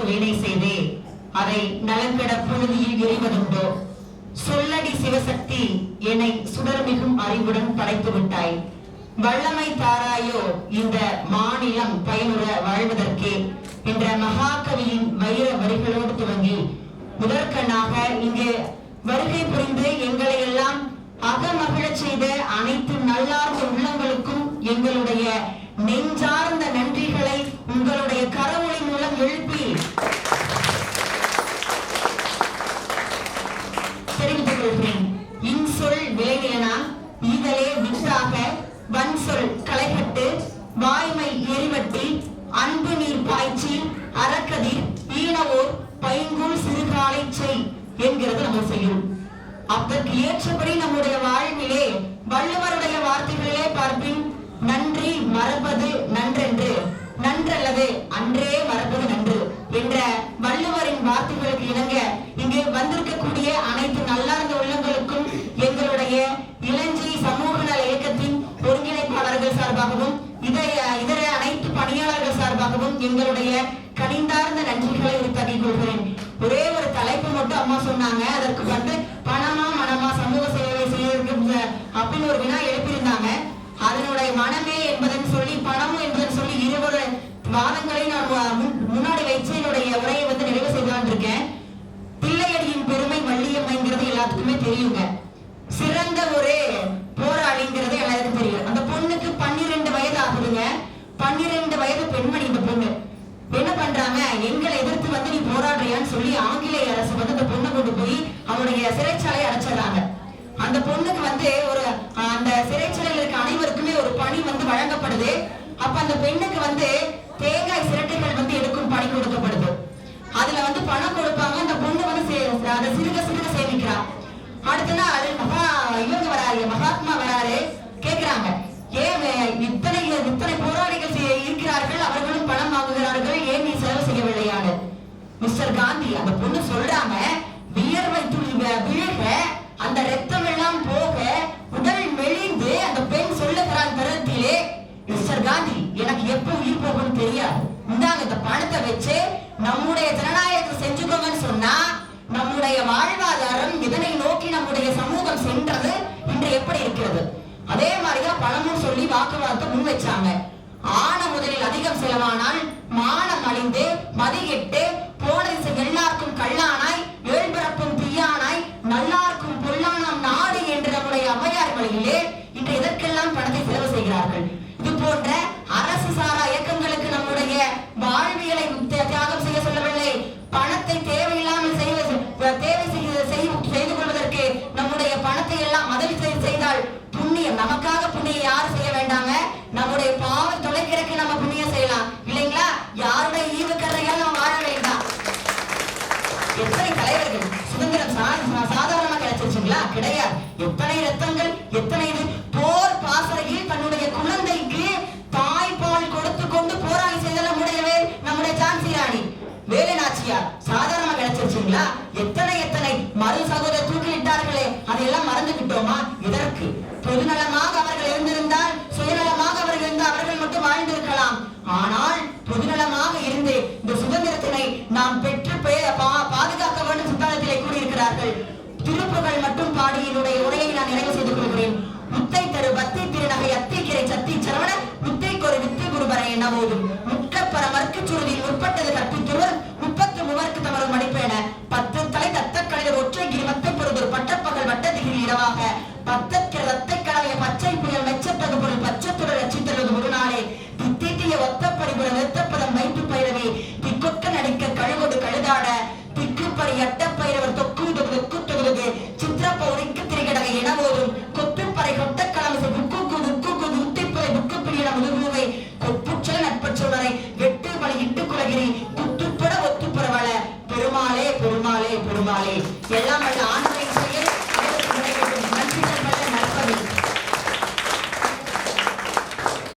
வீணை செய்தே அதை நலங்கட புழுதியில் எறிவதுண்டோ? சொல்லடி சிவசக்தி என்னை சுடர்மிகும் அறிவுடன் படைத்து விட்டாய். வல்லமை தாராயோ இந்த மாநிலம் பயனுற வாழ்வதற்கே என்ற மகாகவியின் வைர வரிகளோடு துவங்கி முதற்கண்ணாக இங்கு வருகை புரிந்து எங்களை எல்லாம் அகமகிழச் செய்த அனைத்து நல்லார்ந்த உள்ளங்களுக்கும் எங்களுடைய நெஞ்சார்ந்த நன்றிகளை உங்களுடைய கரவொலி மூலம் எழுப்பி தெரிவித்துக் கொள்கிறேன். இன்சொல் விளைநிலனா ஈதலே வித்தாக வன்சொல் களைகட்டு வாய்மை எரிவட்டி அன்பு நீர் பாய்ச்சி அறக்கதிர் ஈனவோர் பைங்கூல் சிறுகாலை செய் என்கிறது நம்ம செய்யும். அதற்கு ஏற்றபடி நம்முடைய வாழ்விலே வள்ளுவருடைய வார்த்தைகளிலே பார்ப்பின் நன்றி மறப்பது நன்றென்று, நன்றல்லது அன்றே மறப்பது நன்று என்ற வள்ளுவரின் வார்த்தைகளுக்கு இணங்க இங்கு வந்திருக்கக்கூடிய அனைத்து நல்லார்ந்த உள்ளங்களுக்கும் எங்களுடைய இளஞ்சி சமூக நல இயக்கத்தின் ஒருங்கிணைப்பாளர்கள் சார்பாகவும் இதர அனைத்து பணியாளர்கள் சார்பாகவும் எங்களுடைய கனிந்தார்ந்த நன்றிகளை உரித்தாக்கிக் கொள்கிறேன். ஒரே ஒரு தலைப்பு மட்டும் அம்மா சொன்னாங்க. அதற்கு வந்து பணமா மனமா சமூக சேவை செய்ய அப்படின்னு ஒரு வினா எழுப்பியிருந்தாங்க. அதனுடைய மனமே என்பதன் சொல்லி பணமும் என்பதன் சொல்லி இருவரு வாதங்களை நான் முன்னாடி வச்சு என்னுடைய உரையை வந்து நிறைவு செய்யலான் இருக்கேன். பிள்ளையடியின் பெருமை வள்ளியம்மைங்கிறது எல்லாத்துக்குமே தெரியுங்க. சிறந்த ஒரு போராளிங்கிறது எல்லாருக்கும் தெரியும். அந்த பொண்ணுக்கு 12 வயது ஆகுதுங்க. 12 வயது பெண்மணி. இந்த பொண்ணு என்ன பண்றாங்க, எங்களை எதிர்த்து வந்து நீ போராடுறியான்னு சொல்லி ஆங்கிலேய அரசு வந்து அந்த பொண்ணை கொண்டு போய் அவருடைய சிறைச்சாலை அடைச்சிடறாங்க. அந்த பொண்ணுக்கு வந்து ஒரு அந்த சிறைச்சாலையில் இருக்க அனைவருக்குமே ஒரு பணி வந்து வழங்கப்படுது. அப்ப அந்த பெண்ணுக்கு வந்து தேங்காய் சிரட்டைகள் வந்து எடுக்கும் பணி கொடுக்கப்படுது. அதுல வந்து பணம் கொடுப்பாங்க. அந்த பொண்ணு வந்து அதை சிறுக சிறுக சேமிக்கிறா. அடுத்த நாள் இவங்க வராரு, மகாத்மா வராரு. கேக்குறாங்க, ஏன் இத்தனை போராளிகள் இருக்கிறார்கள், அவர்களும் பணம் வாங்குகிறார்கள், ஏன் நீ செலவு செய்யவில்லையான்னு. மிஸ்டர் காந்தி அந்த பொண்ணு சொல்றாங்க, வியர்வை துளி விழுக அந்த ரத்தம் எல்லாம் போக உடல் மெலிந்து அந்த பெண் சொல்லுகிறான் தருணத்திலே, மிஸ்டர் காந்தி எனக்கு எப்ப உயிர் போகணும்னு தெரியாது, இந்தாங்க இந்த பணத்தை வச்சு நம்முடைய ஜனநாயகத்தை செஞ்சுக்கோங்கன்னு சொன்னா நம்முடைய வாழ்வாதாரம் இதனை நோக்கி நம்முடைய சமூகம் சென்றது இன்று எப்படி இருக்கிறது? அதே மாதிரிதான் பணமும் சொல்லி வாக்குவாதத்தை முன் வச்சாங்க. ஆன முதலில் அதிகம் செலவானால் மானம் அழிந்து மதிகெட்டு போனது எல்லாருக்கும் கல்லானாய் ஏழ்பிறப்பும் தீயானாய் நல்லாருக்கும் பொல்லானாம் நாடு என்று நம்முடைய அவையார் வழியிலே இன்று இதற்கெல்லாம் பணத்தை செலவு செய்கிறார்கள். இது போன்ற அரசு சாரா இயக்கங்களுக்கு நம்முடைய வாழ்வியலை தியாகம் செய்ய சொல்லவில்லை. பணத்தை தேவையில்லாமல் செய்து கொள்வதற்கு நம்முடைய பணத்தை எல்லாம் முதல் செய்தால் புண்ணியம், நமக்காக புண்ணியம் யாரும் செய்ய வேண்டாங்க. நம்முடைய பாவம் தொலைக்கிறதுக்கு நம்ம புண்ணியம் செய்யலாம் இல்லைங்களா? யாருடைய ஈவுக்கரையால் நம்ம வாழ வேண்டாம். எத்தனை தலைவர்கள் சுதந்திரம் சாதாரணமா கிடைச்சிருச்சுங்களா? கிடையாது. எத்தனை ரத்தங்கள், எத்தனை இது போர் பாசறையில் தன்னுடைய குழந்தைக்கு தாய்ப்பால் கொடுத்து கொண்டு போராளி செய்தல முடியவே நம்முடைய ஜான்சி ராணி வேலு நாச்சியார் சாதாரணமா கிடைச்சிருச்சுங்களா? எத்தனை மறு சகோதரர் தூக்கிலிட்டார்களே, அதையெல்லாம் மறந்துவிட்டோமா? இதற்கு பொதுநலமாக அவர்கள் இருந்திருந்தால், சுயநலமாக அவர்கள் இருந்தால் அவர்கள் மட்டும் வாழ்ந்திருக்கலாம். ஆனால் பொதுநலமாக இருந்து இந்த சுதந்திரத்தினை நாம் பெற்று பாதுகாக்க வேண்டும் சித்தாந்தத்திலே கூறியிருக்கிறார்கள். திருப்புகள் மட்டும் பாடியினுடைய உரையை நான் நிறைவு செய்து கொள்கிறேன். முத்தை தரு பத்தி திருநகை அத்திக்கிரை சத்தி சரவண முத்தைக்கொரு வித்தை குருபரை என போதும் முட்கப்பர மறுக்கு சுருதியில் முற்பட்டது கற்பித்துவர் 33 தமரும் மடிப்பேன 10 தலை தத்தக்கலையில் ஒற்றைகிரி மத்தை பொருதொரு பட்டப்பகல் வட்டதிகிரி இரவாக 10 ரத்தை கலவைய பச்சை புயல் மெச்சத்தகு பொருள் பச்சத்துடன் ரச்சித்தது ஒரு நாளே தித்திட்டிய ஒத்தப்படிபுற நிறுத்தப்பதம் வைத்து பயிரவே திக்கொக்க நடிக்க கழுகொடு கழுதாட திக்குப்பறி அட்டப்பயிரவர் தொக்கு தொகுது சித்திரப்பௌரிக்கு திரிகடகை என போதும் கொத்துப்பறை கொட்ட கலவசை முதுகுவை கொப்புச்சல நட்பச்சோடரை வெட்டு பலி இட்டு குலகிரி குத்துப்பட ஒத்துப்புறவள பெருமாளே பெருமாளே பெருமாளே எல்லாம்